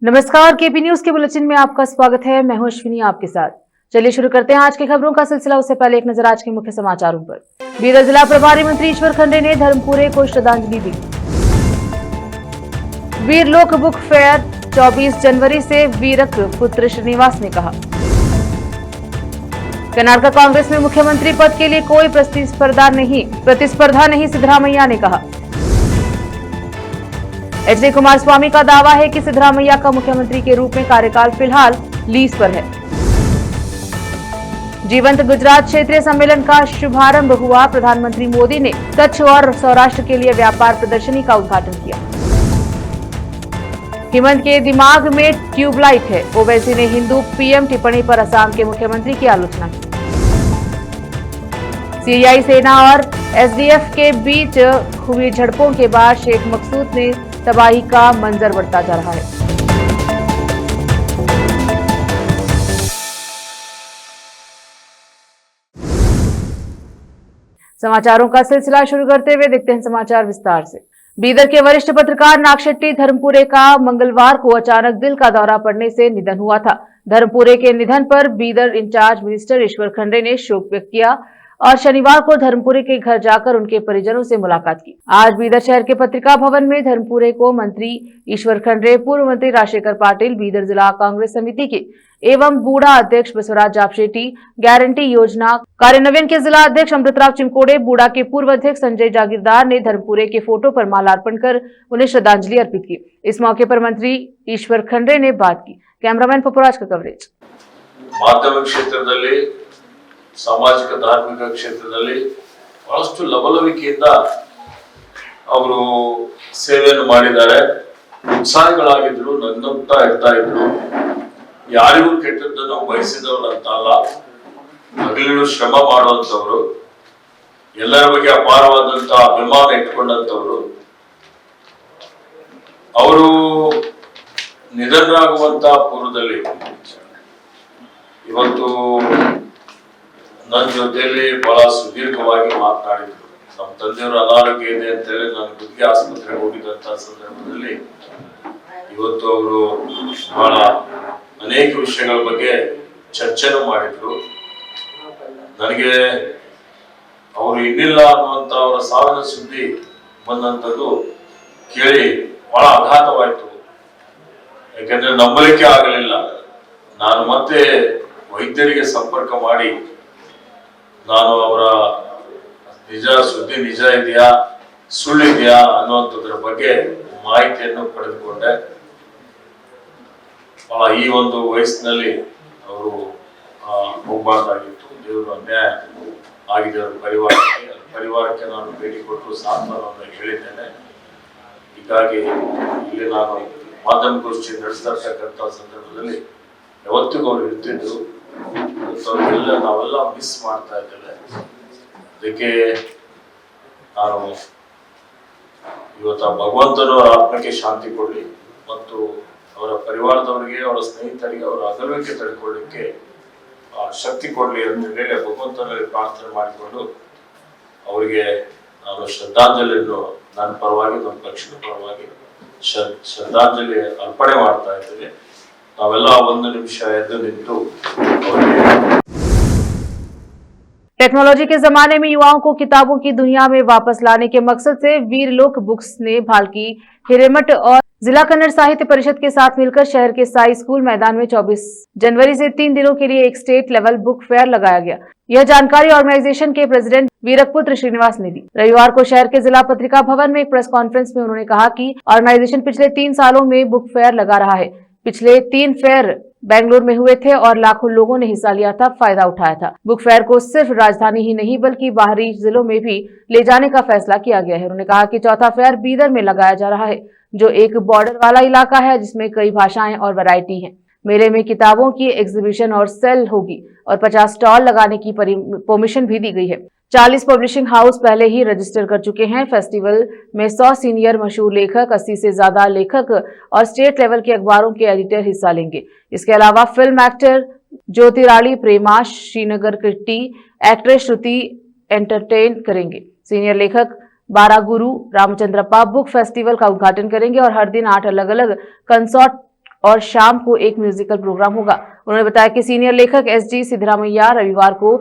नमस्कार, KP news के bulletin में आपका स्वागत है। मैं हूं अश्विनी आपके साथ। चलिए शुरू करते हैं आज की खबरों का सिलसिला। उससे पहले एक नजर आज के मुख्य समाचारों पर। बीदर जिला प्रभारी मंत्री ईश्वर खंडे ने धर्मपुरे को श्रद्धांजलि दी। वीर लोक बुक फेयर 24 जनवरी से वीरक पुत्र श्रीनिवास ने कहा। कर्नाटक कांग्रेस में मुख्यमंत्री पद के लिए कोई प्रतिस्पर्धा नहीं, सिद्धरामैया ने कहा। एच.डी. कुमारस्वामी का दावा है कि सिद्धरामैया का मुख्यमंत्री के रूप में कार्यकाल फिलहाल लीज पर है। जीवंत गुजरात क्षेत्रीय सम्मेलन का शुभारंभ हुआ। प्रधानमंत्री मोदी ने कच्छ और सौराष्ट्र के लिए व्यापार प्रदर्शनी का उद्घाटन किया। हेमंत के दिमाग में ट्यूबलाइट है, ओवैसी ने हिंदू पीएम टिप्पणी पर असम के मुख्यमंत्री की आलोचना की। सीरियाई सेना और एसडीएफ के बीच हुई झड़पों के बाद शेख मकसूद ने तबाही का मंजर बढ़ता जा रहा है। समाचारों का सिलसिला शुरू करते हुए देखते हैं समाचार विस्तार से। बीदर के वरिष्ठ पत्रकार नागशेट्टी धर्मपुरे का मंगलवार को अचानक दिल का दौरा पड़ने से निधन हुआ था। धर्मपुरे के निधन पर बीदर इंचार्ज मिनिस्टर ईश्वर खंडे ने शोक व्यक्त किया और शनिवार को धर्मपुरे के घर जाकर उनके परिजनों से मुलाकात की। आज बीदर शहर के पत्रिका भवन में धर्मपुरे को मंत्री ईश्वर खंडे, पूर्व मंत्री राजशेखर पाटिल, बीदर जिला कांग्रेस समिति के एवं बूढ़ा अध्यक्ष बसवराज जापशेट्टी, गारंटी योजना कार्यान्वयन के जिला अध्यक्ष अमृतराव चिमकोड़े, बूढ़ा के पूर्व अध्यक्ष संजय जागीरदार ने धर्मपुरे के फोटो पर माल्यार्पण कर उन्हें श्रद्धांजलि अर्पित की। इस मौके पर मंत्री ईश्वर खंडे ने बात की। कैमरामैन पपुराज का कवरेज। माध्यमिक क्षेत्रದಲ್ಲಿ ಸಾಮಾಜಿಕ ಧಾರ್ಮಿಕ ಕ್ಷೇತ್ರದಲ್ಲಿ ಬಹಳಷ್ಟು ಲವಲವಿಕೆಯಿಂದ ಅವರು ಸೇವೆಯನ್ನು ಮಾಡಿದ್ದಾರೆ. ಉತ್ಸಾಹಿಗಳಾಗಿದ್ರು, ನಗ್ನಗ್ತಾ ಇರ್ತಾ ಇದ್ರು. ಯಾರಿಗೂ ಕೆಟ್ಟದ್ದನ್ನು ಬಯಸಿದವರು ಅಂತ ಅಲ್ಲ, ಹಗಲಿರುಳು ಶ್ರಮ ಮಾಡುವಂತವರು, ಎಲ್ಲರ ಬಗ್ಗೆ ಅಪಾರವಾದಂತ ಅಭಿಮಾನ ಇಟ್ಕೊಂಡಂತವರು. ಅವರು ನಿಧನರಾಗುವಂತ ಪೂರ್ವದಲ್ಲಿ ಇವತ್ತು ನನ್ನ ಜೊತೆಯಲ್ಲಿ ಬಹಳ ಸುದೀರ್ಘವಾಗಿ ಮಾತನಾಡಿದ್ರು. ನಮ್ಮ ತಂದೆಯವರು ಅನಾರೋಗ್ಯ ಇದೆ ಅಂತ ಹೇಳಿ ನಾನು ಗುತ್ತಿಗೆ ಆಸ್ಪತ್ರೆಗೆ ಹೋಗಿದ್ದಂತ ಸಂದರ್ಭದಲ್ಲಿ ಇವತ್ತು ಅವರು ಬಹಳ ಅನೇಕ ವಿಷಯಗಳ ಬಗ್ಗೆ ಚರ್ಚೆನೂ ಮಾಡಿದ್ರು. ನನಗೆ ಅವರು ಇನ್ನಿಲ್ಲ ಅನ್ನುವಂತ ಅವರ ಸಾವಿನ ಸುದ್ದಿ ಬಂದಂಥದ್ದು ಕೇಳಿ ಬಹಳ ಆಘಾತವಾಯಿತು. ಯಾಕೆಂದ್ರೆ ನಂಬಲಿಕ್ಕೆ ಆಗಲಿಲ್ಲ. ನಾನು ಮತ್ತೆ ವೈದ್ಯರಿಗೆ ಸಂಪರ್ಕ ಮಾಡಿ ನಾನು ಅವರ ಸುದ್ದಿ ನಿಜ ಇದೆಯಾ ಸುಳ್ಳಿದೆಯಾ ಅನ್ನುವಂಥದ್ರ ಬಗ್ಗೆ ಮಾಹಿತಿಯನ್ನು ಪಡೆದುಕೊಂಡೆ. ಈ ಒಂದು ವಯಸ್ಸಿನಲ್ಲಿ ಅವರು ಹೋಗಬಾರ್ದಾಗಿತ್ತು. ದೇವರು ಅನ್ಯಾಯ ಆಗಿದೆ ಅವರ ಪರಿವಾರಕ್ಕೆ ನಾನು ಭೇಟಿ ಕೊಟ್ಟು ಸಾಂತ್ವನವನ್ನು ಹೇಳಿದ್ದೇನೆ. ಹೀಗಾಗಿ ಇಲ್ಲಿ ನಾನು ಮಾಧ್ಯಮಗೋಷ್ಠಿ ನಡೆಸ್ತಾ ಇರ್ತಕ್ಕಂಥ ಸಂದರ್ಭದಲ್ಲಿ ಯಾವತ್ತಿಗೂ ಅವರು ಇರ್ತಿದ್ರು. ನಾವೆಲ್ಲ ಮಿಸ್ ಮಾಡ್ತಾ ಇದ್ದೇವೆ. ಅದಕ್ಕೆ ನಾನು ಇವತ್ತು ಭಗವಂತನು ಅವರ ಆತ್ಮಕ್ಕೆ ಶಾಂತಿ ಕೊಡಲಿ ಮತ್ತು ಅವರ ಪರಿವಾರದವರಿಗೆ, ಅವರ ಸ್ನೇಹಿತರಿಗೆ ಅವರ ಅಗಲವಿಕೆ ತಡೆಕೊಳ್ಳಿಕ್ಕೆ ಶಕ್ತಿ ಕೊಡಲಿ ಅಂತ ಹೇಳಿ ಭಗವಂತನಲ್ಲಿ ಪ್ರಾರ್ಥನೆ ಮಾಡಿಕೊಂಡು ಅವರಿಗೆ ನಾನು ಶ್ರದ್ಧಾಂಜಲಿಯನ್ನು ನನ್ನ ಪರವಾಗಿ, ನಮ್ಮ ಪಕ್ಷದ ಪರವಾಗಿ ಶ್ರದ್ಧಾಂಜಲಿ ಅರ್ಪಣೆ ಮಾಡ್ತಾ ಇದ್ದೇವೆ. ನಾವೆಲ್ಲ ಒಂದು ನಿಮಿಷ ಎದ್ದು ನಿಂತು टेक्नोलॉजी के जमाने में युवाओं को किताबों की दुनिया में वापस लाने के मकसद से वीरलोक बुक्स ने भालकी, हिरेमठ और जिला कन्नड़ साहित्य परिषद के साथ मिलकर शहर के साई स्कूल मैदान में 24 जनवरी से 3 दिनों के लिए एक स्टेट लेवल बुक फेयर लगाया गया। यह जानकारी ऑर्गेनाइजेशन के प्रेसिडेंट वीरकपुत्र श्रीनिवास ने दी। रविवार को शहर के जिला पत्रिका भवन में एक प्रेस कॉन्फ्रेंस में उन्होंने कहा कि ऑर्गेनाइजेशन पिछले 3 सालों में बुक फेयर लगा रहा है। पिछले 3 फेयर बेंगलुरु में हुए थे और लाखों लोगों ने हिस्सा लिया था, फायदा उठाया था। बुक फेयर को सिर्फ राजधानी ही नहीं बल्कि बाहरी जिलों में भी ले जाने का फैसला किया गया है। उन्होंने कहा कि चौथा फेयर बीदर में लगाया जा रहा है, जो एक बॉर्डर वाला इलाका है जिसमें कई भाषाएं और वैरायटी है। मेले में किताबों की एग्जीबिशन और सेल होगी और 50 स्टॉल लगाने की परमिशन भी दी गई है। 40 पब्लिशिंग हाउस पहले ही रजिस्टर कर चुके हैं। फेस्टिवल में 100 सीनियर मशहूर लेखक, 80 से ज्यादा लेखक और स्टेट लेवल के अखबारों के एडिटर हिस्सा लेंगे। इसके अलावा फिल्म एक्टर ज्योतिराली प्रेमा श्रीनगर किट्टी, एक्ट्रेस श्रुति एंटरटेन करेंगे। सीनियर लेखक बारा गुरु रामचंद्रप्पा बुक फेस्टिवल का उद्घाटन करेंगे और हर दिन 8 अलग अलग कंसर्ट और शाम को एक म्यूजिकल प्रोग्राम होगा। उन्होंने बताया कि सीनियर लेखक एसजी सिद्धरामैया रविवार को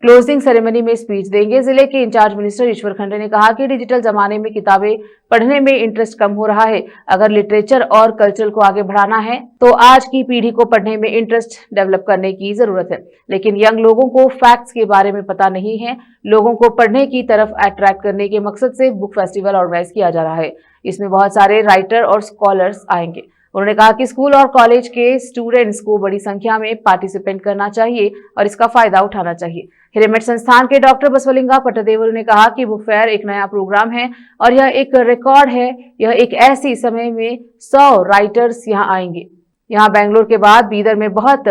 क्लोजिंग सेरेमनी में स्पीच देंगे। जिले के इंचार्ज मिनिस्टर ईश्वर खंडे ने कहा कि डिजिटल जमाने में किताबें पढ़ने में इंटरेस्ट कम हो रहा है। अगर लिटरेचर और कल्चर को आगे बढ़ाना है तो आज की पीढ़ी को पढ़ने में इंटरेस्ट डेवलप करने की जरूरत है। लेकिन यंग लोगों को फैक्ट्स के बारे में पता नहीं है। लोगों को पढ़ने की तरफ अट्रैक्ट करने के मकसद से बुक फेस्टिवल ऑर्गेनाइज किया जा रहा है। इसमें बहुत सारे राइटर और स्कॉलर्स आएंगे। उन्होंने कहा कि स्कूल और कॉलेज के स्टूडेंट्स को बड़ी संख्या में पार्टिसिपेट करना चाहिए और इसका फायदा उठाना चाहिए। हिरेमठ संस्थान के डॉक्टर बसवलिंगा पट्टदेवरु ने कहा कि बुक फेयर एक नया प्रोग्राम है और यह एक रिकॉर्ड है। यह एक ऐसी समय में 100 राइटर्स यहाँ आएंगे। यहाँ बेंगलोर के बाद बीदर में बहुत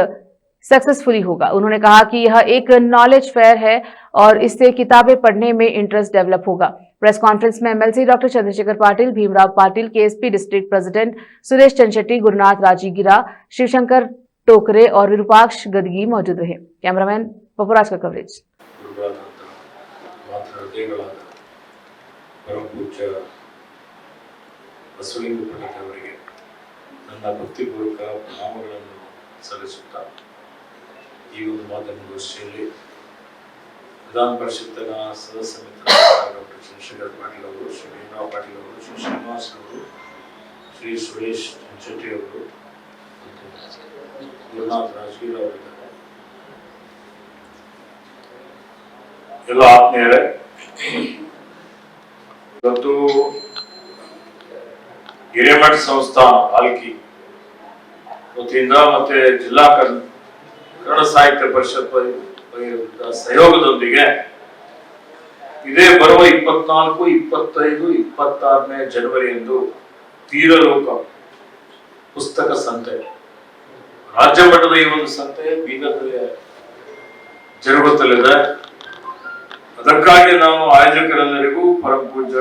सक्सेसफुली होगा। उन्होंने कहा कि यह एक नॉलेज फेयर है और इससे किताबें पढ़ने में इंटरेस्ट डेवलप होगा। प्रेस कॉन्फ्रेंस में MLC doctor Chandrashekhar Patil, Bhimrao Patil, KSP district president Suresh Chanchetti, Gurunath Rajigira, Shivshankar Tokre और विरूपाक्ष गदगी मौजूद रहे। कैमरामैन पपुराज का कवरेज। ಈ ಒಂದು ಮಾಧ್ಯಮಗೋಷ್ಠಿಯಲ್ಲಿ ವಿಧಾನ ಪರಿಷತ್ತಿನ ಸದಸ್ಯ ಮಿತ್ರರಾದ ಡಾಕ್ಟರ್ ಚಂದ್ರಶೇಖರ್ ಪಾಟೀಲ್ ಅವರು, ಶ್ರೀ ಭೀಮರಾವ್ ಪಾಟೀಲ್ ಅವರು, ಶ್ರೀ ಶ್ರೀನಿವಾಸ್ ಅವರು, ಶ್ರೀ ಸುರೇಶ್ ಚಂಚೆಟ್ಟಿ ಅವರು ಮತ್ತು ಗುರುನಾಥ್ ರಾಜಗೀರ್ ಅವರಿದ್ದಾರೆ. ಎಲ್ಲ ಆತ್ಮೀಯರೇ, ಇವತ್ತು ಹಿರೇಮಠ ಸಂಸ್ಥಾನ ಪಾಲ್ಕಿ ವತಿಯಿಂದ ಮತ್ತೆ ಜಿಲ್ಲಾ ಕನ್ನಡ ಸಾಹಿತ್ಯ ಪರಿಷತ್ ಸಹಯೋಗದೊಂದಿಗೆ ಇದೇ ಬರುವ 24, 25, 26ನೇ ಜನವರಿಯಂದು ತೀರಲೋಕ ಪುಸ್ತಕ ಸಂತೆ, ರಾಜ್ಯ ಮಟ್ಟದ ಈ ಒಂದು ಸಂತೆ ಬೀದರ್ನಲ್ಲಿ ಜರುಗುತ್ತಲಿದೆ. ಅದಕ್ಕಾಗಿ ನಾವು ಆಯೋಜಕರೆಲ್ಲರಿಗೂ, ಪರಮ ಪೂಜ್ಯ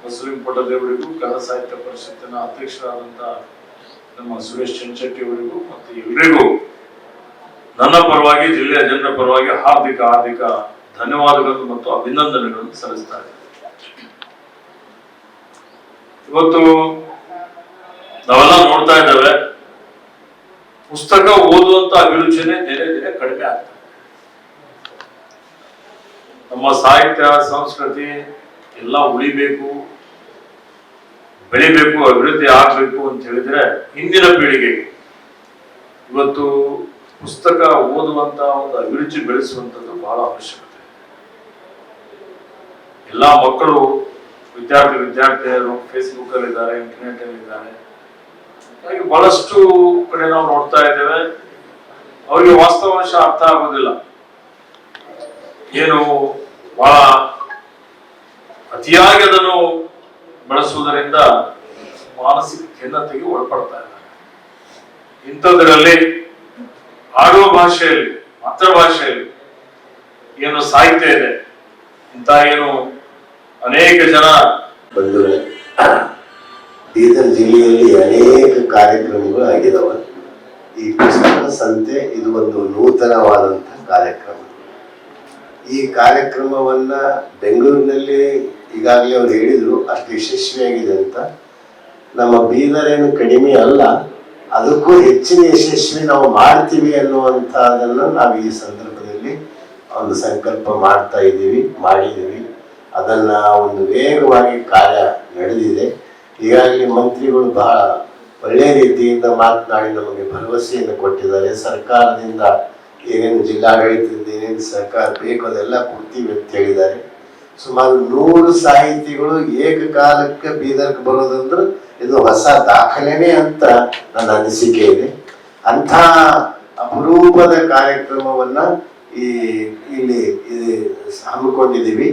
ಬಸವಲಿಂಗ ಪಟ್ಟದೇವರಿಗೂ, ಕನ್ನಡ ಸಾಹಿತ್ಯ ಪರಿಷತ್ತಿನ ಅಧ್ಯಕ್ಷರಾದಂತಹ ನಮ್ಮ ಸುರೇಶ್ ಚಂಚೆಟ್ಟಿ ಅವರಿಗೂ ಮತ್ತು ಎಲ್ಲರಿಗೂ ನನ್ನ ಪರವಾಗಿ, ಜಿಲ್ಲೆಯ ಜನರ ಪರವಾಗಿ ಹಾರ್ದಿಕ ಧನ್ಯವಾದಗಳು ಮತ್ತು ಅಭಿನಂದನೆಗಳನ್ನು ಸಲ್ಲಿಸ್ತಾರೆ. ಇವತ್ತು ನಾವೆಲ್ಲ ನೋಡ್ತಾ ಇದ್ದೇವೆ, ಪುಸ್ತಕ ಓದುವಂತ ಅಭಿರುಚಿನೇ ದಿನೇ ದಿನೇ ಕಡಿಮೆ ಆಗ್ತದೆ. ನಮ್ಮ ಸಾಹಿತ್ಯ ಸಂಸ್ಕೃತಿ ಎಲ್ಲ ಉಳಿಬೇಕು, ಬೆಳಿಬೇಕು, ಅಭಿವೃದ್ಧಿ ಆಗ್ಬೇಕು ಅಂತ ಹೇಳಿದ್ರೆ ಹಿಂದಿನ ಪೀಳಿಗೆಗೆ ಇವತ್ತು ಪುಸ್ತಕ ಓದುವಂತ ಒಂದು ಅಭಿರುಚಿ ಬೆಳೆಸುವಂಥದ್ದು ಬಹಳ ಅವಶ್ಯಕತೆ. ಎಲ್ಲಾ ಮಕ್ಕಳು, ವಿದ್ಯಾರ್ಥಿನಿಯರು ಫೇಸ್ಬುಕ್ ಅಲ್ಲಿ ಇದ್ದಾರೆ, ಇಂಟರ್ನೆಟ್ ಅಲ್ಲಿ ಇದ್ದಾರೆ. ಹಾಗೆ ಬಹಳಷ್ಟು ಕಡೆ ನಾವು ನೋಡ್ತಾ ಇದ್ದೇವೆ, ಅವರಿಗೆ ವಾಸ್ತವಾಂಶ ಅರ್ಥ ಆಗೋದಿಲ್ಲ. ಏನು ಬಹಳ ಅತಿಯಾಗಿ ಅದನ್ನು ಬಳಸುವುದರಿಂದ ಮಾನಸಿಕ ಖಿನ್ನತೆಗೆ ಒಳಪಡ್ತಾ ಇದ್ದಾರೆ. ಇಂಥದ್ರಲ್ಲಿ ಆಡುವ ಭಾಷೆಯಲ್ಲಿ, ಮಾತೃಭಾಷೆಯಲ್ಲಿ ಏನು ಸಾಹಿತ್ಯ ಇದೆ, ಇಂಥ ಏನು ಅನೇಕ ಜನ ಬಂಧುಗಳೇ, ಬೀದರ್ ಜಿಲ್ಲೆಯಲ್ಲಿ ಅನೇಕ ಕಾರ್ಯಕ್ರಮಗಳು ಆಗಿದಾವ. ಈ ಪುಸ್ತಕ ಸಂತೆ ಇದು ಒಂದು ನೂತನವಾದಂತಹ ಕಾರ್ಯಕ್ರಮ. ಈ ಕಾರ್ಯಕ್ರಮವನ್ನ ಬೆಂಗಳೂರಿನಲ್ಲಿ ಈಗಾಗಲೇ ಅವ್ರು ಹೇಳಿದ್ರು ಅಷ್ಟು ಯಶಸ್ವಿಯಾಗಿದೆ ಅಂತ. ನಮ್ಮ ಬೀದರ್ ಏನು ಕಡಿಮೆ ಅಲ್ಲ, ಅದಕ್ಕೂ ಹೆಚ್ಚಿನ ಯಶಸ್ವಿ ನಾವು ಮಾಡ್ತೀವಿ ಅನ್ನುವಂಥದ್ದನ್ನು ನಾವು ಈ ಸಂದರ್ಭದಲ್ಲಿ ಒಂದು ಸಂಕಲ್ಪ ಮಾಡಿದ್ದೀವಿ. ಅದನ್ನ ಒಂದು ವೇಗವಾಗಿ ಕಾರ್ಯ ನಡೆದಿದೆ. ಈಗಾಗಲೇ ಮಂತ್ರಿಗಳು ಬಹಳ ಒಳ್ಳೆಯ ರೀತಿಯಿಂದ ಮಾತನಾಡಿ ನಮಗೆ ಭರವಸೆಯನ್ನು ಕೊಟ್ಟಿದ್ದಾರೆ. ಸರ್ಕಾರದಿಂದ ಏನೇನು ಜಿಲ್ಲಾಡಳಿತದಿಂದ ಏನೇನು ಸರ್ಕಾರ ಬೇಕು ಅದೆಲ್ಲ ಕೊಡ್ತೀವಿ ಅಂತ ಹೇಳಿದ್ದಾರೆ. ಸುಮಾರು 100 ಸಾಹಿತಿಗಳು ಏಕಕಾಲಕ್ಕೆ ಬೀದರ್ಗೆ ಬರೋದಂದ್ರೆ ಇದು ಹೊಸ ದಾಖಲೆನೇ ಅಂತ ನನ್ನ ಅನಿಸಿಕೆ ಇದೆ. ಅಂಥ ಅಪರೂಪದ ಕಾರ್ಯಕ್ರಮವನ್ನ ಇಲ್ಲಿ ಹಮ್ಮಿಕೊಂಡಿದ್ದೀವಿ.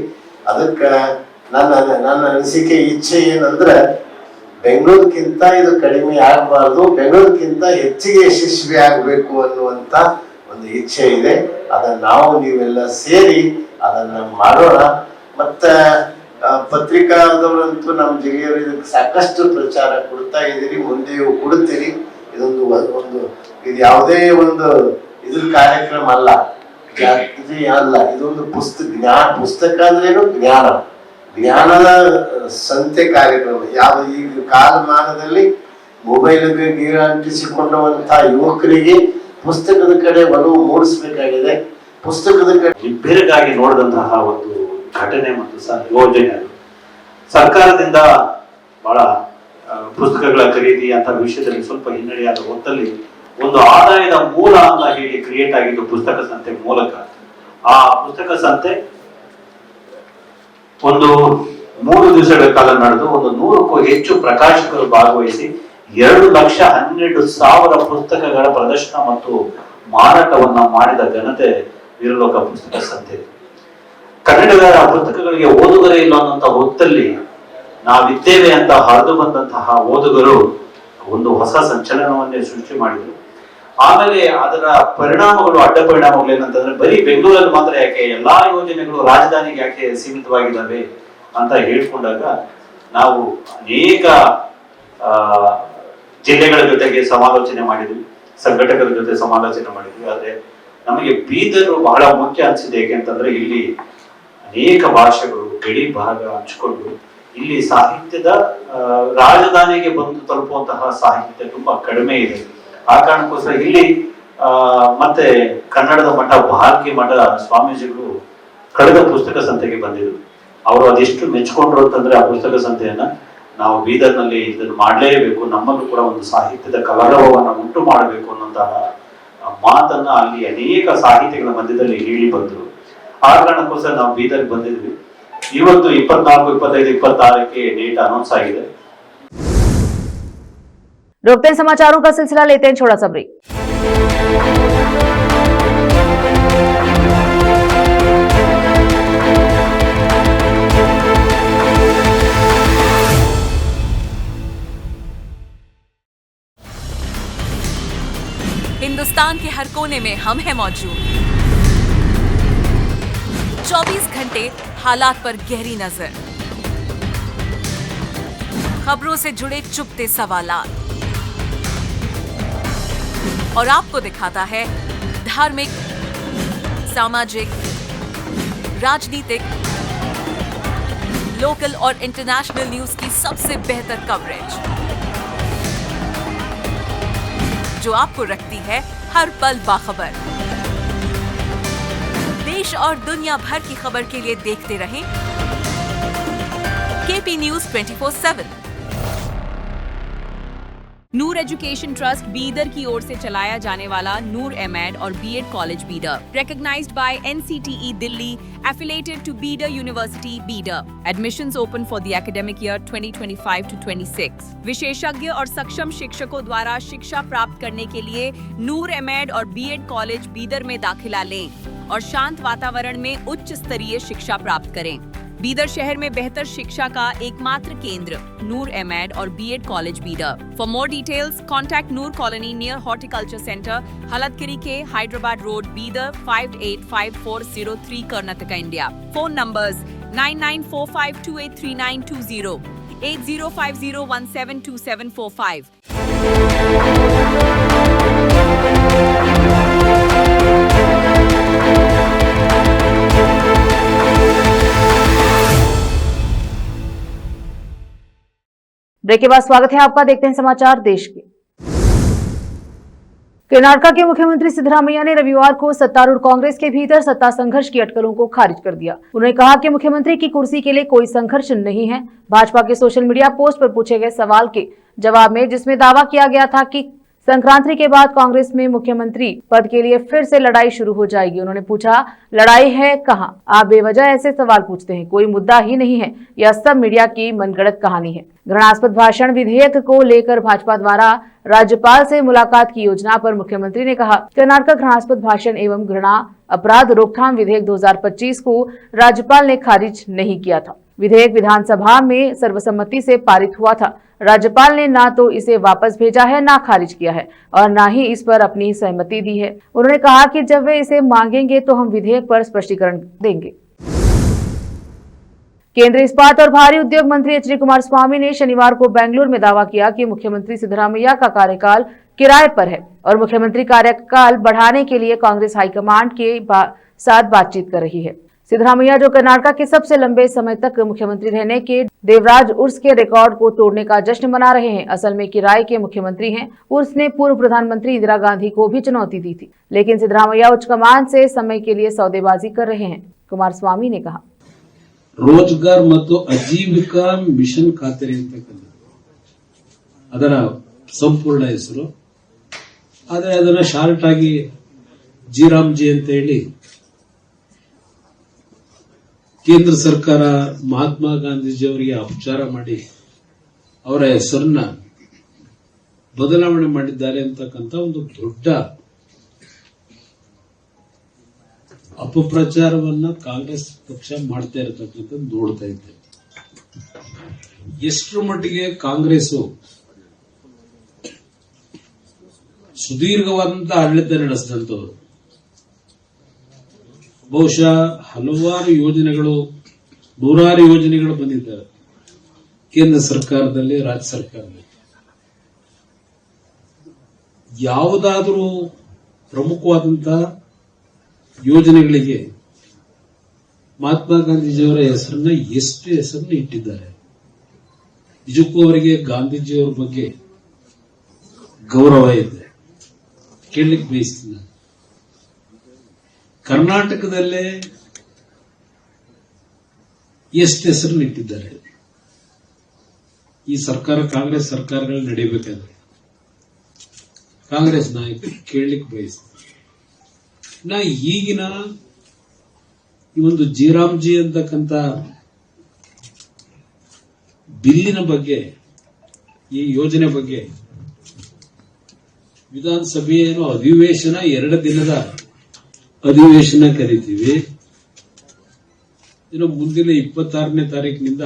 ಅದಕ್ಕೆ ನನ್ನ ಅನಿಸಿಕೆ, ಇಚ್ಛೆ ಏನಂದ್ರೆ ಬೆಂಗಳೂರಿಗಿಂತ ಇದು ಕಡಿಮೆ ಆಗಬಾರ್ದು, ಬೆಂಗಳೂರಿಗಿಂತ ಹೆಚ್ಚಿಗೆ ಯಶಸ್ವಿ ಆಗಬೇಕು ಅನ್ನುವಂಥ ಒಂದು ಇಚ್ಛೆ ಇದೆ. ಅದನ್ನ ನೀವೆಲ್ಲ ಸೇರಿ ಅದನ್ನ ಮಾಡೋಣ. ಮತ್ತೆ ಪತ್ರಿಕಾದವರಂತೂ ನಮ್ಮ ಜಿಲ್ಲೆಯವರು ಇದಕ್ಕೆ ಸಾಕಷ್ಟು ಪ್ರಚಾರ ಕೊಡ್ತಾ ಇದ್ದೀರಿ, ಮುಂದೆಯೂ ಕೊಡುತ್ತೀರಿ. ಇದು ಯಾವುದೇ ಒಂದು ಇದ್ರ ಕಾರ್ಯಕ್ರಮ ಅಲ್ಲ, ಇದೊಂದು ಪುಸ್ತಕ ಅಂದ್ರೇನು ಜ್ಞಾನದ ಸಂತೆ ಕಾರ್ಯಕ್ರಮ. ಯಾವ ಈಗ ಕಾಲಮಾನದಲ್ಲಿ ಮೊಬೈಲ್ಗೆ ನೀರು ಅಂಟಿಸಿಕೊಂಡಂತಹ ಯುವಕರಿಗೆ ಪುಸ್ತಕದ ಕಡೆ ಒಲವು ಮೂಡಿಸಬೇಕಾಗಿದೆ. ಪುಸ್ತಕದ ಕಡೆ ಇಬ್ಬರಿಗಾಗಿ ನೋಡಿದಂತಹ ಒಂದು ಘಟನೆ ಮತ್ತು ಯೋಜನೆ ಅದು. ಸರ್ಕಾರದಿಂದ ಬಹಳ ಪುಸ್ತಕಗಳ ಖರೀದಿ ಅಂತ ವಿಷಯದಲ್ಲಿ ಸ್ವಲ್ಪ ಹಿನ್ನಡೆಯಾದ ಹೊತ್ತಲ್ಲಿ ಒಂದು ಆದಾಯದ ಮೂಲ ಅಂತ ಹೇಳಿ ಕ್ರಿಯೇಟ್ ಆಗಿದ್ದು ಪುಸ್ತಕ ಸಂತೆ ಮೂಲಕ. ಆ ಪುಸ್ತಕ ಸಂತೆ ಒಂದು 3 ದಿವಸಗಳ ಕಾಲ ನಡೆದು ಒಂದು 100ಕ್ಕೂ ಹೆಚ್ಚು ಪ್ರಕಾಶಕರು ಭಾಗವಹಿಸಿ 2,12,000 ಪುಸ್ತಕಗಳ ಪ್ರದರ್ಶನ ಮತ್ತು ಮಾರಾಟವನ್ನ ಮಾಡಿದ ಘನತೆ ವೀರಲೋಕ ಪುಸ್ತಕ ಸಂತೆ. ಕನ್ನಡದ ಪುಸ್ತಕಗಳಿಗೆ ಓದುಗರೇ ಇಲ್ಲ ಅನ್ನುವಂತ ಹೊತ್ತಲ್ಲಿ ನಾವಿದ್ದೇವೆ ಅಂತ ಹರಿದು ಬಂದಂತಹ ಓದುಗರು ಒಂದು ಹೊಸ ಸಂಚಲನವನ್ನೇ ಸೃಷ್ಟಿ ಮಾಡಿದ್ರು. ಆಮೇಲೆ ಅದರ ಪರಿಣಾಮಗಳು, ಅಡ್ಡ ಪರಿಣಾಮಗಳು ಏನಂತಂದ್ರೆ ಬರೀ ಬೆಂಗಳೂರಲ್ಲಿ ಮಾತ್ರ ಯಾಕೆ ಎಲ್ಲಾ ಯೋಜನೆಗಳು ರಾಜಧಾನಿಗೆ ಯಾಕೆ ಸೀಮಿತವಾಗಿದ್ದಾವೆ ಅಂತ ಹೇಳ್ಕೊಂಡಾಗ ನಾವು ಅನೇಕ ಜಿಲ್ಲೆಗಳ ಜೊತೆಗೆ ಸಮಾಲೋಚನೆ ಮಾಡಿದ್ವಿ, ಸಂಘಟಕರ ಜೊತೆ ಸಮಾಲೋಚನೆ ಮಾಡಿದ್ವಿ. ಆದ್ರೆ ನಮಗೆ ಬೀದರು ಬಹಳ ಮುಖ್ಯ ಅನ್ಸಿದೆ. ಏಕೆಂತಂದ್ರೆ ಇಲ್ಲಿ ಅನೇಕ ಭಾಷೆಗಳು ಗಡಿ ಭಾಗ ಹಂಚಿಕೊಂಡು ಇಲ್ಲಿ ಸಾಹಿತ್ಯದ ರಾಜಧಾನಿಗೆ ಬಂದು ತಲುಪುವಂತಹ ಸಾಹಿತ್ಯ ತುಂಬಾ ಕಡಿಮೆ ಇದೆ. ಆ ಕಾರಣಕ್ಕೋಸ್ಕರ ಇಲ್ಲಿ ಮತ್ತೆ ಕನ್ನಡದ ಮಠ ಭಾರತಿ ಮಠ ಸ್ವಾಮೀಜಿಗಳು ಕಳೆದ ಪುಸ್ತಕ ಸಂತೆಗೆ ಬಂದಿದ್ರು. ಅವರು ಅದೆಷ್ಟು ಮೆಚ್ಕೊಂಡ್ರು ಅಂತಂದ್ರೆ ಆ ಪುಸ್ತಕ ಸಂತೆಯನ್ನ ನಾವು ಬೀದರ್ನಲ್ಲಿ ಇದನ್ನು ಮಾಡಲೇಬೇಕು, ನಮ್ಮಲ್ಲೂ ಕೂಡ ಒಂದು ಸಾಹಿತ್ಯದ ಕಲರವವನ್ನು ಉಂಟು ಮಾಡಬೇಕು ಅನ್ನುವಂತಹ ಮಾತನ್ನ ಅಲ್ಲಿ ಅನೇಕ ಸಾಹಿತಿಗಳ ಮಧ್ಯದಲ್ಲಿ ಹೇಳಿ ಬಂದರು. ಆ ಕಾರಣಕ್ಕೋಸ್ಕರ ನಾವು ಬೀದರ್ಗೆ ಬಂದಿದ್ವಿ. ಇವತ್ತು 24, 25, 26ಕ್ಕೆ डेट अनाउंस आಗಿದೆ. रोकते हैं समाचारों का सिलसिला, लेते हैं छोटा सा ब्रेक। हिंदुस्तान के हर कोने में हम हैं मौजूद। 24 घंटे हालात पर गहरी नजर, खबरों से जुड़े चुपते सवालात और आपको दिखाता है धार्मिक, सामाजिक, राजनीतिक, लोकल और इंटरनेशनल न्यूज की सबसे बेहतर कवरेज जो आपको रखती है हर पल बाखबर। देश और दुनिया भर की खबर के लिए देखते रहें KP news 24/7। Noor education trust Bidar की ओर से चलाया जाने वाला नूर एमएड और BEd college Bidar, recognized by NCTE Delhi, affiliated to Bidar University Bidar. Admissions open for the academic year 2025 to 26. विशेषज्ञ और सक्षम शिक्षकों द्वारा शिक्षा प्राप्त करने के लिए नूर एमएड और बीएड कॉलेज बीदर में दाखिला लें और शांत वातावरण में उच्च स्तरीय शिक्षा प्राप्त करें। बीदर शहर में बेहतर शिक्षा का एकमात्र केंद्र नूर एमएड और BEd college Bidar. For more details contact Noor colony near horticulture centre, Halatgiri के Hyderabad road Bidar 585403 Karnataka India. Phone numbers 9945283920, 8050172745। Break के बाद स्वागत है आपका। देखते हैं समाचार देश के। कर्नाटक के मुख्यमंत्री सिद्धरामैया ने रविवार को सत्तारूढ़ कांग्रेस के भीतर सत्ता संघर्ष की अटकलों को खारिज कर दिया। उन्होंने कहा कि मुख्यमंत्री की कुर्सी के लिए कोई संघर्ष नहीं है। भाजपा के सोशल मीडिया पोस्ट पर पूछे गए सवाल के जवाब में, जिसमें दावा किया गया था कि संक्रांति के बाद कांग्रेस में मुख्यमंत्री पद के लिए फिर से लड़ाई शुरू हो जाएगी, उन्होंने पूछा, लड़ाई है कहां? आप बेवजह ऐसे सवाल पूछते हैं, कोई मुद्दा ही नहीं है, यह सब मीडिया की मनगढ़ंत कहानी है। घृणास्पद भाषण विधेयक को लेकर भाजपा द्वारा राज्यपाल से मुलाकात की योजना पर मुख्यमंत्री ने कहा, कर्नाटक घृणास्पद भाषण एवं घृणा अपराध रोकथाम विधेयक 2025 को राज्यपाल ने खारिज नहीं किया था। विधेयक विधानसभा में सर्वसम्मति से पारित हुआ था। राज्यपाल ने ना तो इसे वापस भेजा है, ना खारिज किया है और ना ही इस पर अपनी सहमति दी है। उन्होंने कहा कि जब वे इसे मांगेंगे तो हम विधेयक पर स्पष्टीकरण देंगे। केंद्रीय इस्पात और भारी उद्योग मंत्री एच डी कुमारस्वामी ने शनिवार को बेंगलुरु में दावा किया कि मुख्यमंत्री सिद्धरामैया का कार्यकाल किराए पर है और मुख्यमंत्री कार्यकाल बढ़ाने के लिए कांग्रेस हाईकमांड के साथ बातचीत कर रही है। सिद्धरामैया जो कर्नाटक के सबसे लंबे समय तक मुख्यमंत्री रहने के देवराज उर्स के रिकॉर्ड को तोड़ने का जश्न मना रहे हैं। असल में किराए के मुख्यमंत्री हैं। उर्स ने पूर्व प्रधानमंत्री इंदिरा गांधी को भी चुनौती दी थी, लेकिन सिद्धरामैया उच्च कमान से समय के लिए सौदेबाजी कर रहे हैं। कुमारस्वामी ने कहा, ರೋಜ್ಗಾರ್ ಮತ್ತು ಆಜೀವಿಕಾ ಮಿಷನ್ ಖಾತರಿ ಅಂತಕ್ಕಂಥದ್ದು ಅದರ ಸಂಪೂರ್ಣ ಹೆಸರು. ಆದರೆ ಅದನ್ನ ಶಾರ್ಟ್ ಆಗಿ ಜಿ ಅಂತ ಹೇಳಿ ಕೇಂದ್ರ ಸರ್ಕಾರ ಮಹಾತ್ಮ ಗಾಂಧೀಜಿಯವರಿಗೆ ಅಪಚಾರ ಮಾಡಿ ಅವರ ಹೆಸರನ್ನ ಬದಲಾವಣೆ ಮಾಡಿದ್ದಾರೆ ಅಂತಕ್ಕಂಥ ಒಂದು ದೊಡ್ಡ ಅಪಪ್ರಚಾರವನ್ನ ಕಾಂಗ್ರೆಸ್ ಪಕ್ಷ ಮಾಡ್ತಾ ಇರತಕ್ಕಂಥದ್ದು ನೋಡ್ತಾ ಇದ್ದೇವೆ. ಎಷ್ಟರ ಮಟ್ಟಿಗೆ ಕಾಂಗ್ರೆಸ್ ಸುದೀರ್ಘವಾದಂತಹ ಆಡಳಿತ ನಡೆಸಿದಂಥವ್ರು, ಬಹುಶಃ ಹಲವಾರು ಯೋಜನೆಗಳು, ನೂರಾರು ಯೋಜನೆಗಳು ಬಂದಿದ್ದಾರೆ ಕೇಂದ್ರ ಸರ್ಕಾರದಲ್ಲಿ, ರಾಜ್ಯ ಸರ್ಕಾರದಲ್ಲಿ. ಯಾವುದಾದರೂ ಪ್ರಮುಖವಾದಂತಹ ಯೋಜನೆಗಳಿಗೆ ಮಹಾತ್ಮ ಗಾಂಧೀಜಿಯವರ ಹೆಸರನ್ನ ಎಷ್ಟು ಹೆಸರನ್ನ ಇಟ್ಟಿದ್ದಾರೆ. ನಿಜಕ್ಕೂ ಅವರಿಗೆ ಗಾಂಧೀಜಿಯವರ ಬಗ್ಗೆ ಗೌರವ ಇದೆ. ಕೇಳಲಿಕ್ಕೆ ಬಯಸ್ತೀನಿ, ಕರ್ನಾಟಕದಲ್ಲೇ ಎಷ್ಟು ಹೆಸರನ್ನ ಇಟ್ಟಿದ್ದಾರೆ. ಈ ಸರ್ಕಾರ, ಕಾಂಗ್ರೆಸ್ ಸರ್ಕಾರಗಳು ನಡೆಯಬೇಕಾದ್ರೆ ಕಾಂಗ್ರೆಸ್ ನಾಯಕರು ಕೇಳಲಿಕ್ಕೆ ಬಯಸ್ತೀನಿ. ಈಗಿನ ಈ ಒಂದು ಜಿ ಅಂತಕ್ಕಂಥ ಬಿಲ್ಲಿನ ಬಗ್ಗೆ, ಈ ಯೋಜನೆ ಬಗ್ಗೆ ವಿಧಾನಸಭೆಯನ್ನು ಅಧಿವೇಶನ 2 ದಿನದ ಅಧಿವೇಶನ ಕರೀತೀವಿ. ಇನ್ನು ಮುಂದಿನ 26ನೇ ತಾರೀಕಿನಿಂದ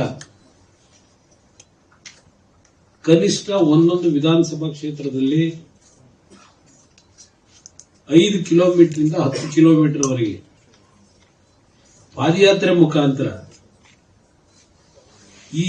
ಕನಿಷ್ಠ ಒಂದೊಂದು ವಿಧಾನಸಭಾ ಕ್ಷೇತ್ರದಲ್ಲಿ 5 ಕಿಲೋಮೀಟರ್ 10 ಕಿಲೋಮೀಟರ್ ವರೆಗೆ ಪಾದಯಾತ್ರೆ ಮುಖಾಂತರ ಈ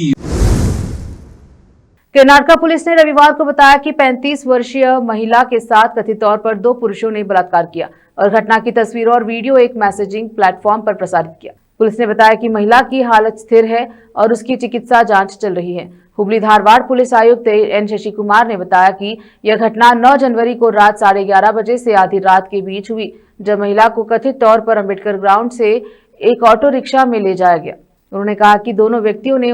कर्नाटका पुलिस ने रविवार को बताया कि 35 वर्षीय महिला के साथ कथित तौर पर 2 पुरुषों ने बलात्कार किया और घटना की तस्वीरों और वीडियो एक मैसेजिंग प्लेटफॉर्म पर प्रसारित किया। पुलिस ने बताया कि महिला की हालत स्थिर है और उसकी चिकित्सा जांच चल रही है। हुबली धारवाड़ पुलिस आयुक्त एन शशि कुमार ने बताया कि यह घटना 9 जनवरी को रात 11:30 बजे से आधी रात के बीच हुई, जब महिला को कथित तौर पर अंबेडकर ग्राउंड से एक ऑटो रिक्शा में ले जाया गया। उन्होंने कहा कि दोनों व्यक्तियों ने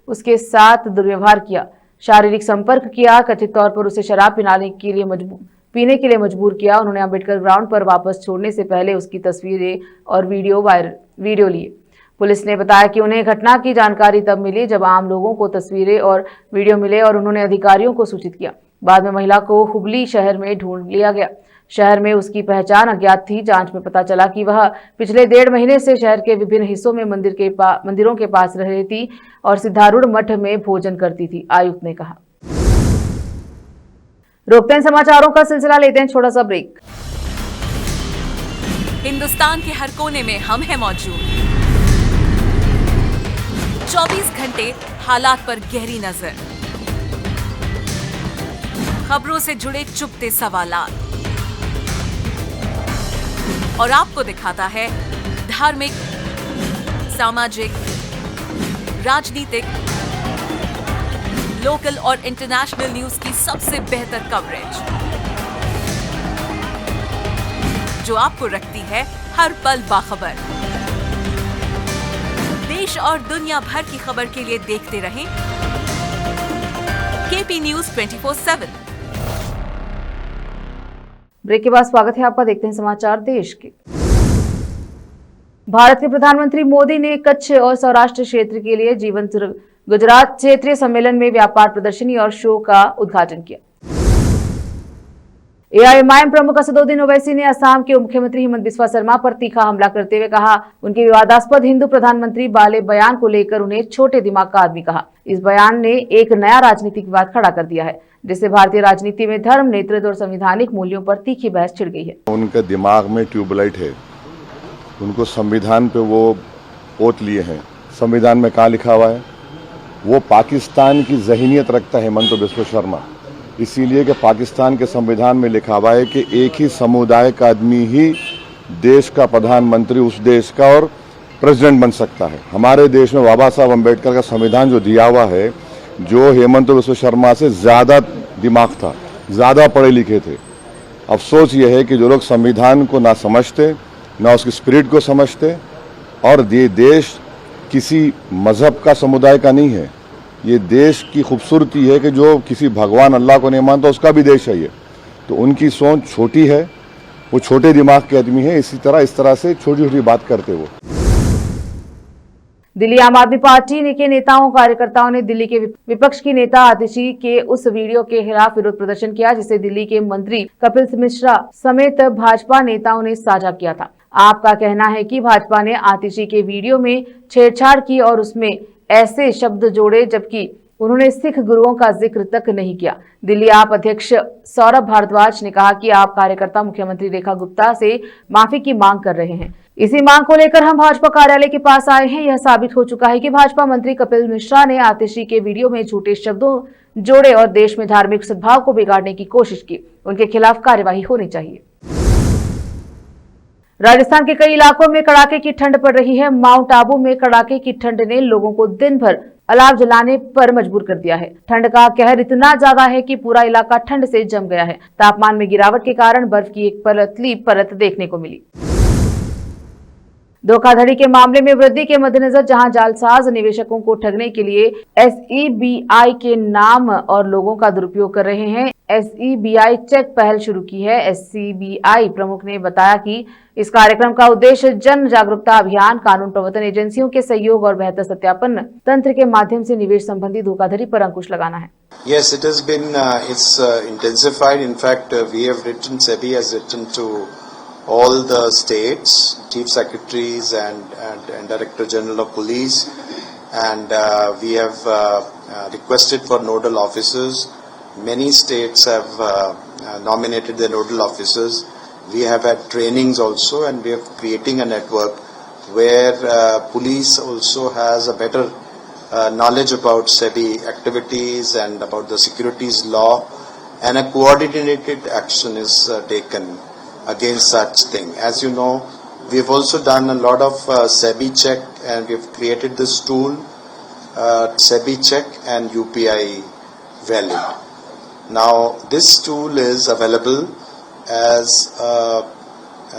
उसके साथ दुर्व्यवहार किया, शारीरिक संपर्क किया, कथित तौर पर उसे शराब पीने के लिए मजबूर किया। उन्होंने अंबेडकर ग्राउंड पर वापस छोड़ने से पहले उसकी तस्वीरें और वीडियो लिए। पुलिस ने बताया कि उन्हें घटना की जानकारी तब मिली जब आम लोगों को तस्वीरें और वीडियो मिले और उन्होंने अधिकारियों को सूचित किया। बाद में महिला को हुबली शहर में ढूंढ लिया गया। शहर में उसकी पहचान अज्ञात थी। जांच में पता चला कि वह पिछले 1.5 महीने से शहर के विभिन्न हिस्सों में मंदिरों के पास रह थी और सिद्धारूढ़ मठ में भोजन करती थी, आयुक्त ने कहा। रोकते हैं समाचारों का सिलसिला, लेते हैं छोटा सा ब्रेक। हिंदुस्तान के हर कोने में हम हैं मौजूद। 24 घंटे हालात पर गहरी नजर, खबरों से जुड़े चुपते सवालात और आपको दिखाता है धार्मिक, सामाजिक, राजनीतिक, लोकल और इंटरनेशनल न्यूज की सबसे बेहतर कवरेज, जो आपको रखती है हर पल बाखबर। देश और दुनिया भर की खबर के लिए देखते रहें केपी न्यूज 24/7। ब्रेक के बाद स्वागत है आपका। देखते हैं समाचार देश के। भारत के प्रधानमंत्री मोदी ने कच्छ और सौराष्ट्र क्षेत्र के लिए जीवंत गुजरात क्षेत्रीय सम्मेलन में व्यापार प्रदर्शनी और शो का उद्घाटन किया। एआईएमआईएम प्रमुख असदुद्दीन ओवैसी ने असम के मुख्यमंत्री हिमंत बिस्वा शर्मा पर तीखा हमला करते हुए कहा, उनके विवादास्पद हिंदू प्रधानमंत्री वाले बयान को लेकर उन्हें छोटे दिमाग का आदमी कहा। इस बयान ने एक नया राजनीतिक विवाद खड़ा कर दिया है, जिससे भारतीय राजनीति में धर्म, नेतृत्व और संवैधानिक मूल्यों पर तीखी बहस छिड़ गई है। उनके दिमाग में ट्यूबलाइट है, उनको संविधान पे वो ओत लिए हैं। संविधान में कहाँ लिखा हुआ है? वो पाकिस्तान की ज़हनियत रखता है हिमंत बिस्वा शर्मा, इसीलिए कि पाकिस्तान के संविधान में लिखा हुआ है कि एक ही समुदाय का आदमी ही देश का प्रधानमंत्री उस देश का और प्रेसिडेंट बन सकता है। हमारे देश में बाबा साहब अम्बेडकर का संविधान जो दिया हुआ है, जो हेमंत बिस्व शर्मा से ज़्यादा दिमाग था, ज़्यादा पढ़े लिखे थे। अफसोस ये है कि जो लोग संविधान को ना समझते, ना उसकी स्पिरिट को समझते, और ये देश किसी मजहब का समुदाय का नहीं है, ये देश की खूबसूरती है कि जो किसी भगवान अल्लाह को नहीं मानता उसका भी देश है ये। तो उनकी सोच छोटी है, वो छोटे दिमाग के आदमी है, इस तरह से छोटी छोटी बात करते वो। दिल्ली आम आदमी पार्टी के नेताओं कार्यकर्ताओं ने दिल्ली के विपक्ष की नेता आतिशी के उस वीडियो के खिलाफ विरोध प्रदर्शन किया जिसे दिल्ली के मंत्री कपिल मिश्रा समेत भाजपा नेताओं ने साझा किया था। आपका कहना है कि भाजपा ने आतिशी के वीडियो में छेड़छाड़ की और उसमें ऐसे शब्द जोड़े जबकि उन्होंने सिख गुरुओं का जिक्र तक नहीं किया। दिल्ली आप अध्यक्ष सौरभ भारद्वाज ने कहा कि आप कार्यकर्ता मुख्यमंत्री रेखा गुप्ता से माफी की मांग कर रहे हैं। इसी मांग को लेकर हम भाजपा कार्यालय के पास आए हैं। यह साबित हो चुका है कि भाजपा मंत्री कपिल मिश्रा ने आतिशी के वीडियो में झूठे शब्दों जोड़े और देश में धार्मिक सद्भाव को बिगाड़ने की कोशिश की। उनके खिलाफ कार्यवाही होनी चाहिए। राजस्थान के कई इलाकों में कड़ाके की ठंड पड़ रही है। माउंट आबू में कड़ाके की ठंड ने लोगों को दिन भर अलाव जलाने पर मजबूर कर दिया है। ठंड का कहर इतना ज्यादा है कि पूरा इलाका ठंड से जम गया है। तापमान में गिरावट के कारण बर्फ की एक पतली परत देखने को मिली। धोखाधड़ी के मामले में वृद्धि के मद्देनजर जहां जालसाज निवेशकों को ठगने के लिए SEBI के नाम और लोगों का दुरुपयोग कर रहे हैं, SEBI चेक पहल शुरू की है। SEBI प्रमुख ने बताया कि इस कार्यक्रम का उद्देश्य जन जागरूकता अभियान, कानून प्रवर्तन एजेंसियों के सहयोग और बेहतर सत्यापन तंत्र के माध्यम से निवेश संबंधी धोखाधड़ी पर अंकुश लगाना है। Yes, it has been intensified. In fact, we have written, SEBI has written to all the states, chief secretaries and Director General of Police, and we have requested for nodal officers. Many states have nominated their nodal officers. We have had trainings also, and we are creating a network where police also has a better knowledge about SEBI activities and about the securities law, and a coordinated action is taken against such thing. As you know, we have also done a lot of SEBI check, and we have created this tool, SEBI check and UPI valid. Now, this tool is available as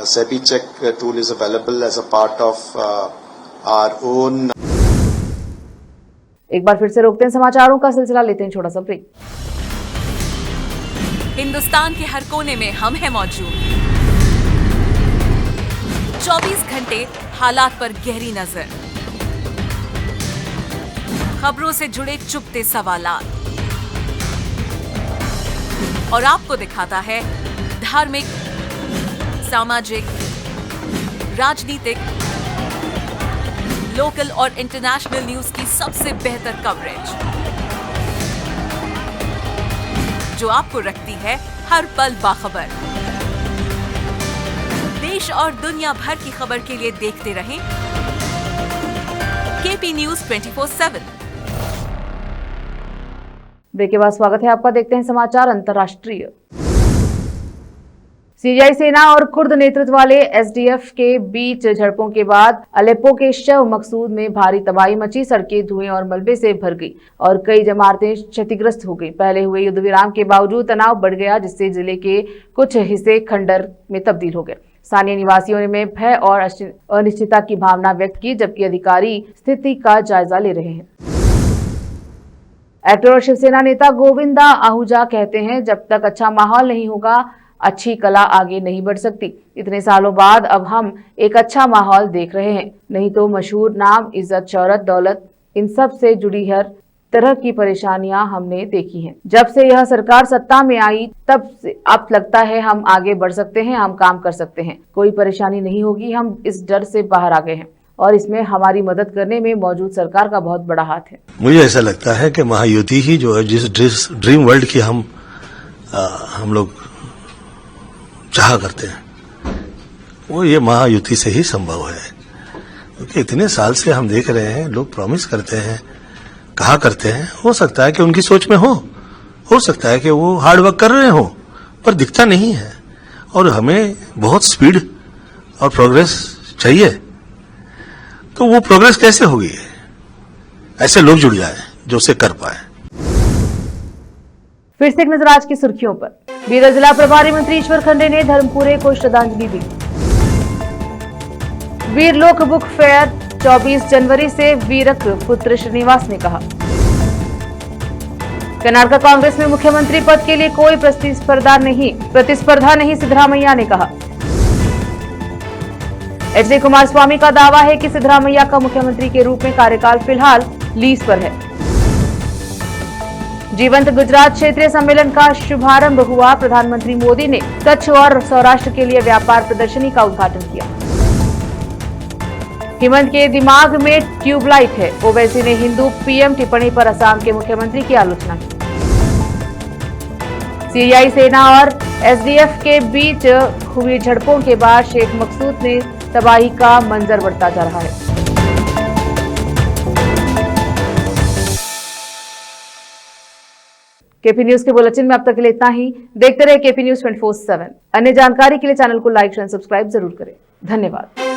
SEBI check tool is available as a part of our own. एक बार फिर से रोकते हैं समाचारों का सिलसिला, लेते हैं छोटा सा ब्रेक। हिंदुस्तान के हर कोने में हम हैं मौजूद। 24 घंटे हालात पर गहरी नजर, खबरों से जुड़े चुपते सवालात, और आपको दिखाता है धार्मिक, सामाजिक, राजनीतिक, लोकल और इंटरनेशनल न्यूज की सबसे बेहतर कवरेज, जो आपको रखती है हर पल बाखबर। देश और दुनिया भर की खबर के लिए देखते रहें KP News 24/7। ब्रेक के बाद स्वागत है आपका। देखते हैं समाचार अंतर्राष्ट्रीय। सीरियाई सेना और कुर्द नेतृत्व वाले SDF के बीच झड़पों के बाद अलेप्पो के शव मकसूद में भारी तबाही मची। सड़कें धुएं और मलबे से भर गई और कई इमारतें क्षतिग्रस्त हो गई। पहले हुए युद्ध विराम के बावजूद तनाव बढ़ गया, जिससे जिले के कुछ हिस्से खंडर में तब्दील हो गए। स्थानीय निवासियों ने भय और अनिश्चितता की भावना व्यक्त की, जबकि अधिकारी स्थिति का जायजा ले रहे हैं। एक्टर और शिवसेना नेता गोविंदा आहूजा कहते हैं, जब तक अच्छा माहौल नहीं होगा अच्छी कला आगे नहीं बढ़ सकती। इतने सालों बाद अब हम एक अच्छा माहौल देख रहे हैं, नहीं तो मशहूर नाम, इज्जत, शौहरत, दौलत, इन सब से जुड़ी हर तरह की परेशानियां हमने देखी हैं। जब से यह सरकार सत्ता में आई तब से अब लगता है हम आगे बढ़ सकते हैं, हम काम कर सकते हैं, कोई परेशानी नहीं होगी। हम इस डर से बाहर आ गए हैं और इसमें हमारी मदद करने में मौजूद सरकार का बहुत बड़ा हाथ है। मुझे ऐसा लगता है कि महायुति ही जो है, जिस ड्रीम वर्ल्ड की हम लोग चाह करते हैं, वो ये महायुति से ही संभव है। क्योंकि इतने साल से हम देख रहे हैं, लोग प्रॉमिस करते हैं, कहा करते हैं। हो सकता है कि उनकी सोच में हो सकता है कि वो हार्ड वर्क कर रहे हो, पर दिखता नहीं है। और हमें बहुत स्पीड और प्रोग्रेस चाहिए। तो वो प्रोग्रेस कैसे होगी? ऐसे लोग जुड़ जाए जो उसे कर पाए। फिर से एक नजर आज की सुर्खियों पर। बीदर जिला प्रभारी मंत्री ईश्वर खंडे ने धर्मपुरे को श्रद्धांजलि दी। वीर लोक बुक फेयर 24 जनवरी से वीरक पुत्र श्रीनिवास ने कहा। कर्नाटक कांग्रेस में मुख्यमंत्री पद के लिए कोई प्रतिस्पर्धा नहीं, सिद्धरामैया ने कहा। एच.डी. कुमारस्वामी का दावा है कि सिद्धरामैया का मुख्यमंत्री के रूप में कार्यकाल फिलहाल लीज पर है। जीवंत गुजरात क्षेत्रीय सम्मेलन का शुभारंभ हुआ। प्रधानमंत्री मोदी ने कच्छ और सौराष्ट्र के लिए व्यापार प्रदर्शनी का उद्घाटन किया। हेमंत के दिमाग में ट्यूबलाइट है, ओवैसी ने हिंदू पीएम टिप्पणी पर असम के मुख्यमंत्री की आलोचना की। सीरियाई सेना और एसडीएफ के बीच हुई झड़पों के बाद शेख मकसूद ने तबाही का मंजर बढ़ता जा रहा है। केपी न्यूज के बुलेटिन में अब तक के लिए इतना ही। देखते रहे केपी न्यूज 24/7। अन्य जानकारी के लिए चैनल को लाइक एंड सब्सक्राइब जरूर करें। धन्यवाद।